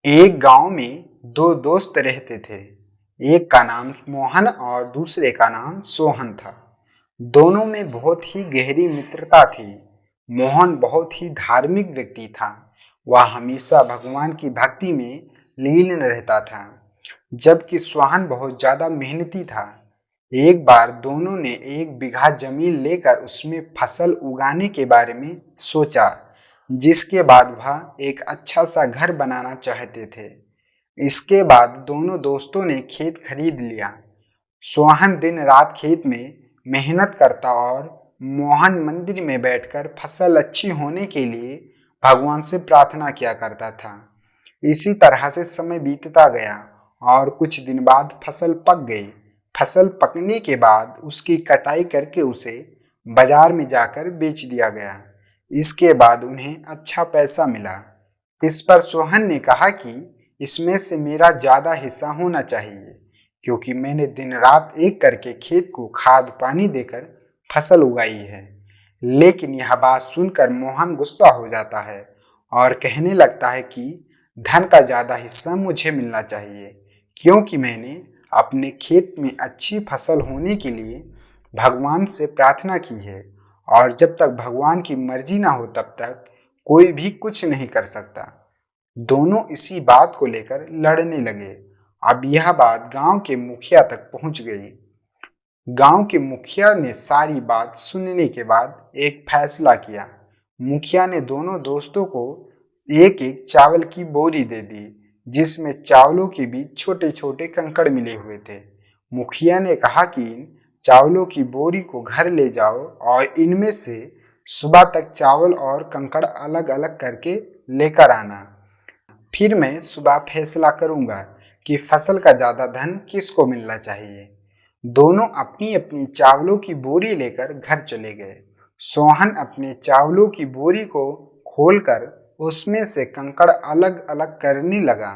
एक गांव में दो दोस्त रहते थे। एक का नाम मोहन और दूसरे का नाम सोहन था। दोनों में बहुत ही गहरी मित्रता थी। मोहन बहुत ही धार्मिक व्यक्ति था। वह हमेशा भगवान की भक्ति में लीन रहता था, जबकि सोहन बहुत ज्यादा मेहनती था। एक बार दोनों ने 1 बीघा जमीन लेकर उसमें फसल उगाने के बारे में सोचा, जिसके बाद वह एक अच्छा सा घर बनाना चाहते थे। इसके बाद दोनों दोस्तों ने खेत खरीद लिया। सोहन दिन रात खेत में मेहनत करता और मोहन मंदिर में बैठकर फसल अच्छी होने के लिए भगवान से प्रार्थना किया करता था। इसी तरह से समय बीतता गया और कुछ दिन बाद फसल पक गई। फसल पकने के बाद उसकी कटाई करके उसे बाजार में जाकर बेच दिया गया। इसके बाद उन्हें अच्छा पैसा मिला। इस पर सोहन ने कहा कि इसमें से मेरा ज्यादा हिस्सा होना चाहिए, क्योंकि मैंने दिन रात एक करके खेत को खाद पानी देकर फसल उगाई है। लेकिन यह बात सुनकर मोहन गुस्सा हो जाता है और कहने लगता है कि धन का ज्यादा हिस्सा मुझे मिलना चाहिए, क्योंकि मैंने अपने खेत में अच्छी फसल होने के लिए भगवान से प्रार्थना की है और जब तक भगवान की मर्जी ना हो तब तक कोई भी कुछ नहीं कर सकता। दोनों इसी बात को लेकर लड़ने लगे। अब यह बात गांव के मुखिया तक पहुंच गई। गांव के मुखिया ने सारी बात सुनने के बाद एक फैसला किया। मुखिया ने दोनों दोस्तों को एक एक चावल की बोरी दे दी, जिसमें चावलों के बीच छोटे छोटे कंकड़ मिले हुए थे। मुखिया ने कहा कि इन चावलों की बोरी को घर ले जाओ और इनमें से सुबह तक चावल और कंकड़ अलग अलग करके लेकर आना। फिर मैं सुबह फैसला करूंगा कि फसल का ज्यादा धन किसको मिलना चाहिए। दोनों अपनी अपनी चावलों की बोरी लेकर घर चले गए। सोहन अपने चावलों की बोरी को खोलकर उसमें से कंकड़ अलग अलग करने लगा।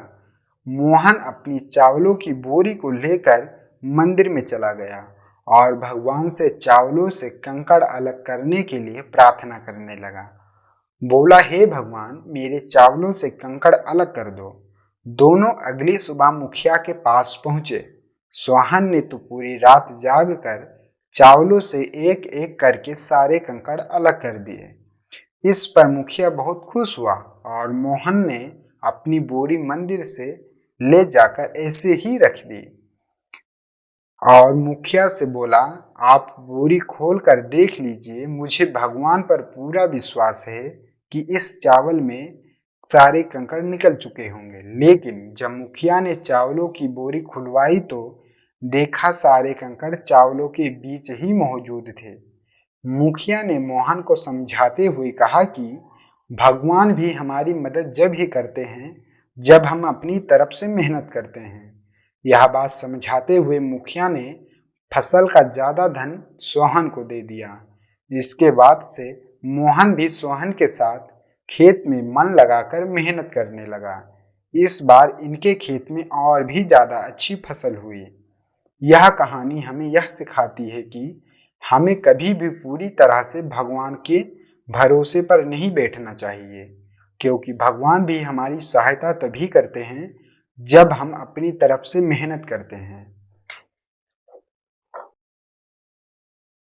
मोहन अपनी चावलों की बोरी को लेकर मंदिर में चला गया और भगवान से चावलों से कंकड़ अलग करने के लिए प्रार्थना करने लगा। बोला, हे भगवान, मेरे चावलों से कंकड़ अलग कर दो। दोनों अगली सुबह मुखिया के पास पहुंचे। सोहन ने तो पूरी रात जाग कर चावलों से एक एक करके सारे कंकड़ अलग कर दिए। इस पर मुखिया बहुत खुश हुआ और मोहन ने अपनी बोरी मंदिर से ले जाकर ऐसे ही रख दी और मुखिया से बोला, आप बोरी खोल कर देख लीजिए। मुझे भगवान पर पूरा विश्वास है कि इस चावल में सारे कंकड़ निकल चुके होंगे। लेकिन जब मुखिया ने चावलों की बोरी खुलवाई तो देखा सारे कंकड़ चावलों के बीच ही मौजूद थे। मुखिया ने मोहन को समझाते हुए कहा कि भगवान भी हमारी मदद जब ही करते हैं जब हम अपनी तरफ से मेहनत करते हैं। यह बात समझाते हुए मुखिया ने फसल का ज्यादा धन सोहन को दे दिया। इसके बाद से मोहन भी सोहन के साथ खेत में मन लगाकर मेहनत करने लगा। इस बार इनके खेत में और भी ज्यादा अच्छी फसल हुई। यह कहानी हमें यह सिखाती है कि हमें कभी भी पूरी तरह से भगवान के भरोसे पर नहीं बैठना चाहिए, क्योंकि भगवान भी हमारी सहायता तभी करते हैं जब हम अपनी तरफ से मेहनत करते हैं।